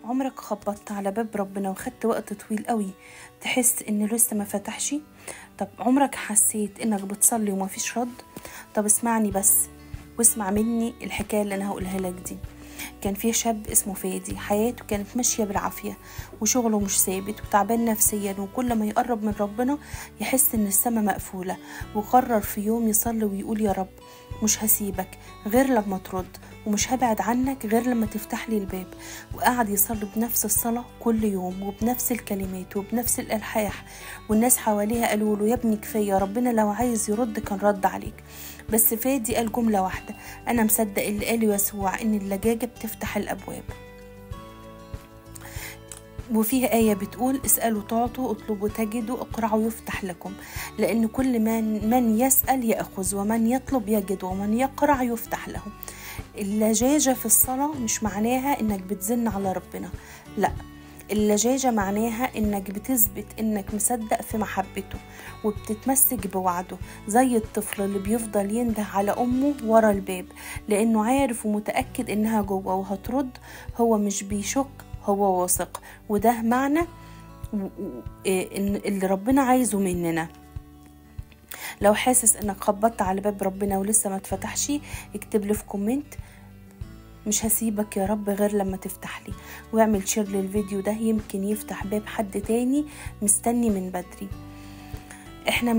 عمرك خبطت على باب ربنا وخدت وقت طويل قوي تحس انه لسه ما فتحش؟ طب عمرك حسيت انك بتصلي وما فيش رد؟ طب اسمعني بس واسمع مني الحكاية اللي انا هقولها لك دي. كان في شاب اسمه فادي، حياته كانت ماشية بالعافية وشغله مش ثابت وتعبان نفسيا، وكل ما يقرب من ربنا يحس ان السماء مقفولة، وقرر في يوم يصلي ويقول: يا رب مش هسيبك غير لما ترد، ومش هبعد عنك غير لما تفتح لي الباب. وقعد يصلي بنفس الصلاة كل يوم وبنفس الكلمات وبنفس الألحاح، والناس حواليها قالوا له: يا ابني كفاية، ربنا لو عايز يرد كان رد عليك. بس فادي قال جملة واحدة: أنا مصدق اللي قاله يسوع إن اللجاجة بتفتح الأبواب. وفيها آية بتقول: اسألوا تعطوا، اطلبوا تجدوا، اقرعوا يفتح لكم، لأن كل من يسأل يأخذ، ومن يطلب يجد، ومن يقرع يفتح له. اللجاجة في الصلاة مش معناها إنك بتزن على ربنا، لا، اللجاجة معناها إنك بتثبت إنك مصدق في محبته وبتتمسك بوعده، زي الطفل اللي بيفضل ينده على أمه ورا الباب لأنه عارف ومتأكد إنها جوه وهترد. هو مش بيشك، هو واثق. وده معنى اللي ربنا عايزه مننا. لو حاسس إنك خبطت على باب ربنا ولسه ما اتفتحش، اكتب لي في كومنت: مش هسيبك يا رب غير لما تفتح لي، واعمل شير للفيديو ده، يمكن يفتح باب حد تاني مستني من بدري. احنا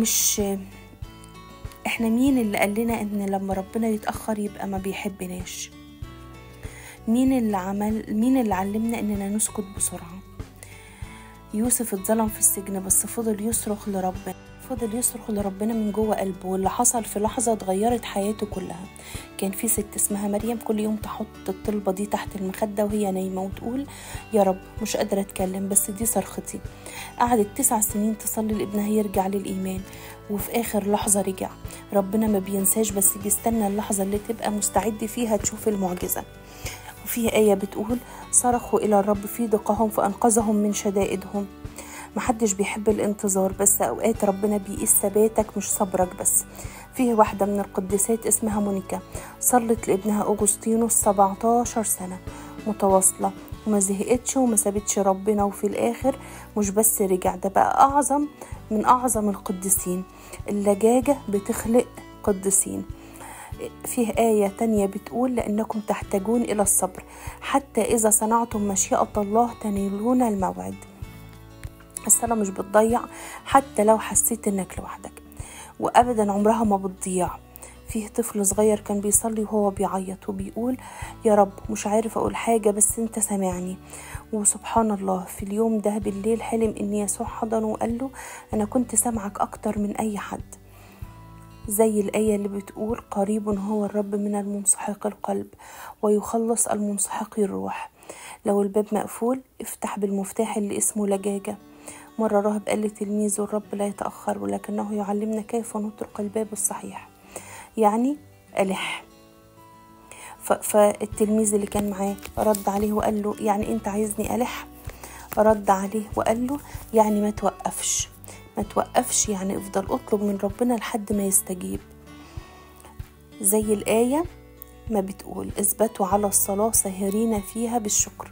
مين اللي قال لنا ان لما ربنا يتأخر يبقى ما بيحبناش؟ مين اللي علمنا اننا نسكت بسرعة؟ يوسف اتظلم في السجن بس فضل يصرخ لربنا من جوه قلبه، واللي حصل في لحظة اتغيرت حياته كلها. كان في ست اسمها مريم كل يوم تحط الطلبة دي تحت المخدة وهي نايمة وتقول: يا رب مش قادرة اتكلم بس دي صرختي. قعدت 9 سنين تصلي لابنها يرجع للإيمان، وفي آخر لحظة رجع. ربنا ما بينساش بس بيستنى اللحظة اللي تبقى مستعد فيها تشوف المعجزة. وفيها آية بتقول: صرخوا إلى الرب في ضيقهم فأنقذهم من شدائدهم. محدش بيحب الانتظار، بس أوقات ربنا بيقيس ثباتك مش صبرك بس. فيه واحدة من القديسات اسمها مونيكا، صلت لابنها أغسطينوس 17 سنة متواصلة وما زهقتش وما سابتش ربنا، وفي الآخر مش بس رجع، ده بقى أعظم من أعظم القديسين. اللجاجة بتخلق قديسين. فيه آية تانية بتقول: لأنكم تحتاجون إلى الصبر حتى إذا صنعتم مشيئة الله تنالون الموعد. الصلاة مش بتضيع حتى لو حسيت إنك لوحدك، وأبدا عمرها ما بتضيع. فيه طفل صغير كان بيصلي وهو بيعيط وبيقول: يا رب مش عارف أقول حاجة بس أنت سامعني. وسبحان الله في اليوم ده بالليل حلم إن يسوع حضنه وقال له: أنا كنت سامعك أكتر من أي حد. زي الآية اللي بتقول: قريب هو الرب من المنسحق القلب ويخلص المنسحق الروح. لو الباب مقفول افتح بالمفتاح اللي اسمه لجاجة. مرة راهب قال لتلميذه: الرب لا يتأخر ولكنه يعلمنا كيف نطرق الباب الصحيح، يعني ألح. فالتلميذ اللي كان معاه رد عليه وقال له: يعني أنت عايزني ألح؟ رد عليه وقال له: يعني ما توقفش، يعني افضل اطلب من ربنا لحد ما يستجيب. زي الآية ما بتقول: اثبتوا على الصلاة ساهرين فيها بالشكر.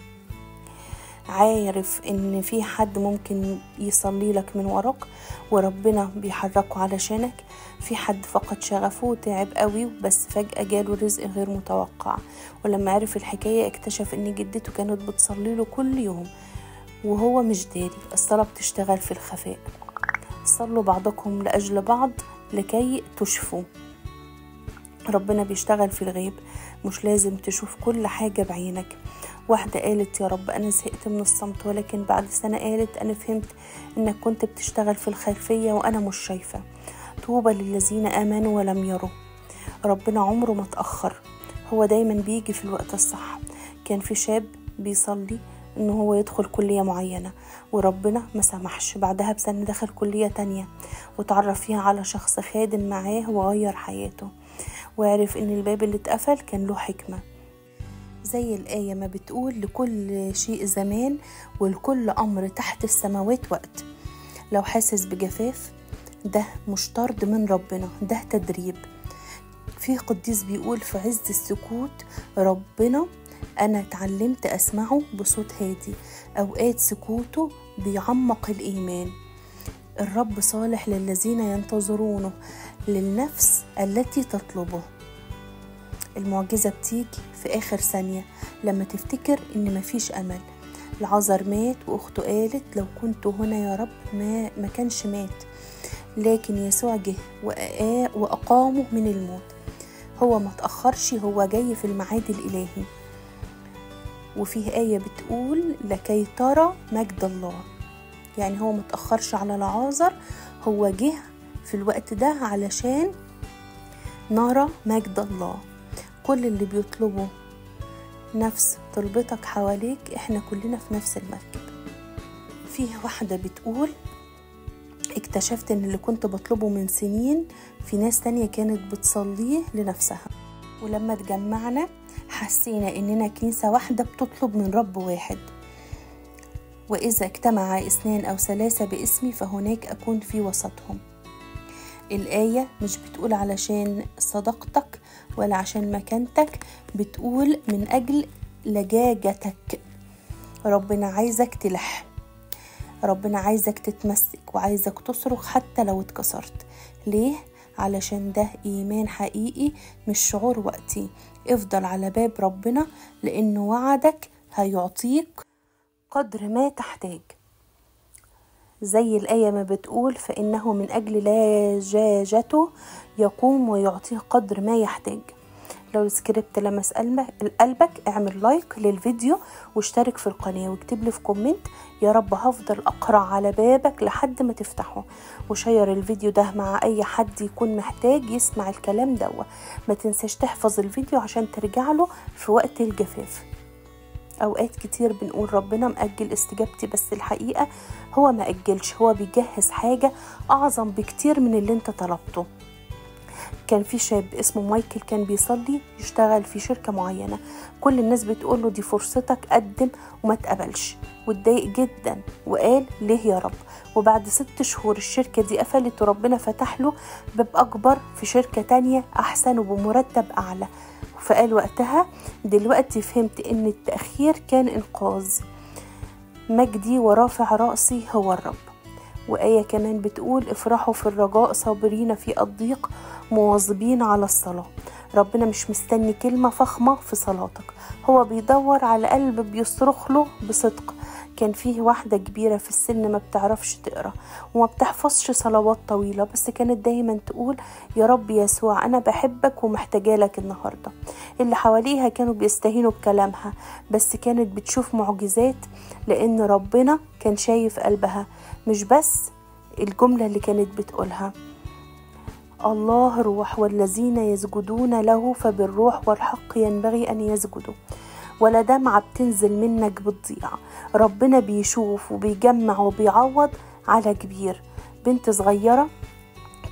عارف ان في حد ممكن يصلي لك من وراك وربنا بيحركه علشانك؟ في حد فقد شغفه وتعب قوي بس فجأة جاله رزق غير متوقع، ولما عرف الحكاية اكتشف ان جدته كانت بتصلي له كل يوم وهو مش داري. الصلاة بتشتغل في الخفاء. صلوا بعضكم لأجل بعض لكي تشفوا. ربنا بيشتغل في الغيب، مش لازم تشوف كل حاجة بعينك. واحدة قالت: يا رب أنا زهقت من الصمت، ولكن بعد سنة قالت: أنا فهمت إنك كنت بتشتغل في الخلفية وأنا مش شايفة. طوبى للذين آمنوا ولم يروا. ربنا عمره ما تأخر، هو دايما بيجي في الوقت الصح. كان في شاب بيصلي إنه هو يدخل كلية معينة وربنا ما سمحش. بعدها بسنة دخل كلية تانية وتعرف فيها على شخص خادم معاه وغير حياته، وعرف إن الباب اللي اتقفل كان له حكمة. زي الآية ما بتقول: لكل شيء زمان ولكل أمر تحت السماوات وقت. لو حاسس بجفاف ده مش طرد من ربنا، ده تدريب. في قديس بيقول: في عز السكوت ربنا أنا اتعلمت أسمعه بصوت هادي، أوقات سكوته بيعمق الإيمان. الرب صالح للذين ينتظرونه، للنفس التي تطلبه. المعجزة بتيجي في آخر ثانية لما تفتكر إن مفيش أمل. العذر مات وأخته قالت لو كنت هنا يا رب ما كانش مات، لكن يسوع جه وأقامه من الموت. هو ما تأخرش، هو جاي في الميعاد الإلهي. وفيه آية بتقول لكي ترى مجد الله، يعني هو ما تأخرش على العازر، هو جه في الوقت ده علشان نرى مجد الله. كل اللي بيطلبه نفس طلبتك حواليك، احنا كلنا في نفس المركب. فيه واحدة بتقول اكتشفت ان اللي كنت بطلبه من سنين في ناس تانية كانت بتصليه لنفسها، ولما اتجمعنا حسينا اننا كنيسة واحدة بتطلب من رب واحد. وإذا اجتمع 2 أو 3 باسمي فهناك أكون في وسطهم. الآية مش بتقول علشان صداقتك ولا عشان مكانتك، بتقول من أجل لجاجتك. ربنا عايزك تلح، ربنا عايزك تتمسك وعايزك تصرخ حتى لو اتكسرت. ليه؟ علشان ده إيمان حقيقي مش شعور وقتي. افضل على باب ربنا لأنه وعدك هيعطيك قدر ما تحتاج. زي الآية ما بتقول فإنه من أجل لجاجته يقوم ويعطيه قدر ما يحتاج. لو السكريبت لمس قلبك اعمل لايك للفيديو واشترك في القناة واكتب لي في كومنت يا رب هفضل أقرأ على بابك لحد ما تفتحه. وشير الفيديو ده مع أي حد يكون محتاج يسمع الكلام ده. ما تنساش تحفظ الفيديو عشان ترجع له في وقت الجفاف. أوقات كتير بنقول ربنا مأجل استجابتي، بس الحقيقة هو ما أجلش، هو بيجهز حاجة أعظم بكتير من اللي انت طلبته. كان في شاب اسمه مايكل كان بيصلي يشتغل في شركة معينة، كل الناس بتقوله دي فرصتك قدم وما تقبلش، واتضايق جدا وقال ليه يا رب. وبعد 6 شهور الشركة دي قفلت وربنا فتح له باب أكبر في شركة تانية أحسن وبمرتب أعلى. فقال وقتها دلوقتي فهمت إن التأخير كان إنقاذ. مجدي ورافع رأسي هو الرب. وآية كمان بتقول افرحوا في الرجاء صابرين في الضيق مواظبين على الصلاة. ربنا مش مستني كلمة فخمة في صلاتك، هو بيدور على قلب بيصرخ له بصدق. كان فيه واحدة كبيرة في السن ما بتعرفش تقرأ وما بتحفظش صلوات طويلة، بس كانت دايما تقول يا رب يسوع أنا بحبك ومحتاجة لك النهاردة. اللي حواليها كانوا بيستهينوا بكلامها، بس كانت بتشوف معجزات لأن ربنا كان شايف قلبها، مش بس الجملة اللي كانت بتقولها. الله روح والذين يسجدون له فبالروح والحق ينبغي أن يسجدوا. ولا دمعة بتنزل منك بتضيع، ربنا بيشوف وبيجمع وبيعوض على كبير. بنت صغيرة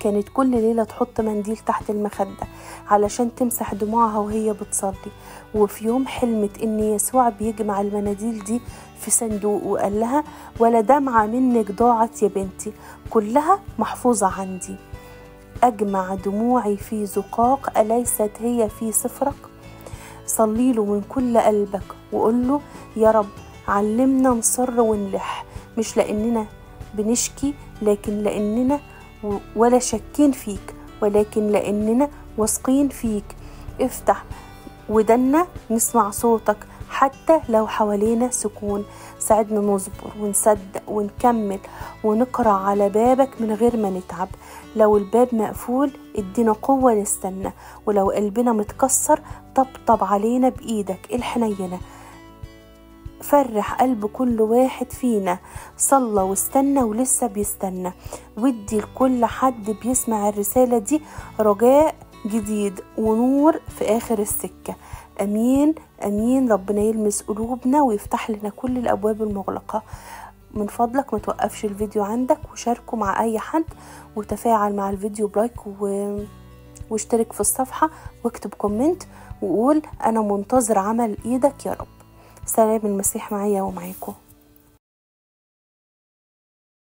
كانت كل ليلة تحط منديل تحت المخدة علشان تمسح دموعها وهي بتصلي، وفي يوم حلمت ان يسوع بيجمع المناديل دي في صندوق وقال لها ولا دمعة منك ضاعت يا بنتي، كلها محفوظة عندي. أجمع دموعي في زقاق أليست هي في صفرك. صلي له من كل قلبك وقول له يا رب علمنا نصر ونلح، مش لأننا بنشكي لكن لأننا ولا شاكين فيك، ولكن لأننا واثقين فيك. افتح ودنا نسمع صوتك حتى لو حوالينا سكون. ساعدنا نصبر ونصدق ونكمل ونقرأ على بابك من غير ما نتعب. لو الباب مقفول ادينا قوة نستنى، ولو قلبنا متكسر طبطب علينا بإيدك الحنينة. فرح قلب كل واحد فينا صلى واستنى ولسه بيستنى، ودي لكل حد بيسمع الرسالة دي رجاء جديد ونور في آخر السكة. أمين أمين. ربنا يلمس قلوبنا ويفتح لنا كل الأبواب المغلقة. من فضلك ما توقفش الفيديو عندك وشاركه مع أي حد، وتفاعل مع الفيديو بلايك واشترك في الصفحة واكتب كومنت وقول أنا منتظر عمل إيدك يا رب. سلام المسيح معايا ومعاكم.